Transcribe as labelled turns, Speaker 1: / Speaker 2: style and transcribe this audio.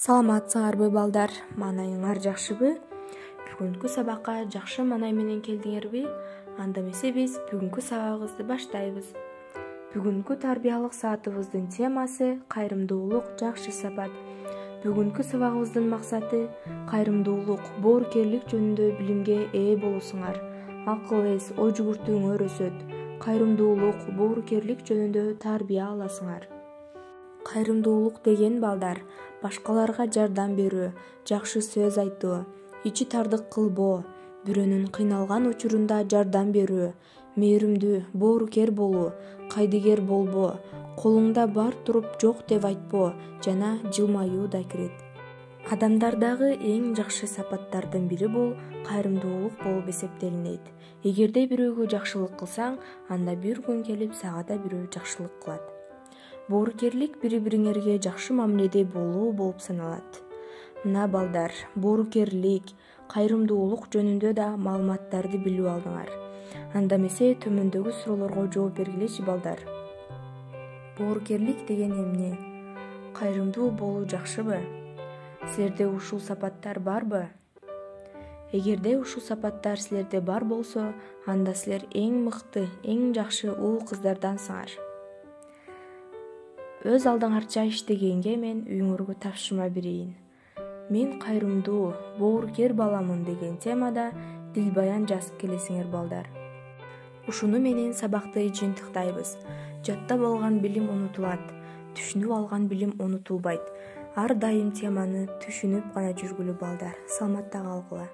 Speaker 1: Саламатсыңарбы балдар, маанайыңар жакшыбы? Бүгүнкү сабакка жакшы маанай менен келдиңерби? Анда эмесе биз бүгүнкү сабагыбызды баштайбыз. Бүгүнкү тарбиялык саатыбыздын темасы кайрымдуулук, жакшы сапат. Бүгүнкү сабагыбыздын максаты кайрымдуулук, боорукерлик жөнүндө билимге ээ болуусуңар. Акыл эс, ой жүгүртүүңөр өсөт. Кайрымдуулук, боорукерлик жөнүндө тарбия аласыңар. Кайрымдуулук деген балдар, башкаларга жардам берүү, жакшы сөз айтуу, ичи тардык кылбоо, бирөөнүн кыйналган учурунда жардам берүү, мээримдүү, боорукер болуу, кайдыгер болбоо, колуңда бар туруп жок деп айтпоо жана жылмаюу да кирет. Адамдардагы эң жакшы сапаттардын бири бул кайрымдуулук болуп эсептелинет. Эгерде бирөөгө жакшылык кылсаң, анда бир күн келип сага да бирөө жакшылык кылат. Боорукерлик бири-бириңерге жакшы мамиледе болуу болуп саналат. Мына балдар, боорукерлик, кайрымдуулук жөнүндө да маалыматтарды билип алдыңар. Анда эмесе төмөндөгү суроолорго жооп бергилечи балдар. Боорукерлик деген эмне? Кайрымдуу болуу жакшыбы? Силерде ушул сапаттар барбы? Эгерде ушул сапаттар силерде бар болсо, анда силер эң мыкты, эң жакшы уул-кыздардансыңар. Өз алдыңарча иштегенге мен үйүңөргө тапшырма берейин. Мен кайрымдуу, боорукер баламын деген темада дилбаян жазып келесиңер балдар. Ушуну менен сабакты жыйынтыктайбыз. Жаттап алган билим унутулат, түшүнүп алган билим унутулбайт. Ар дайым теманы түшүнүп гана жүргүлө балдар. Саламатта калгыла.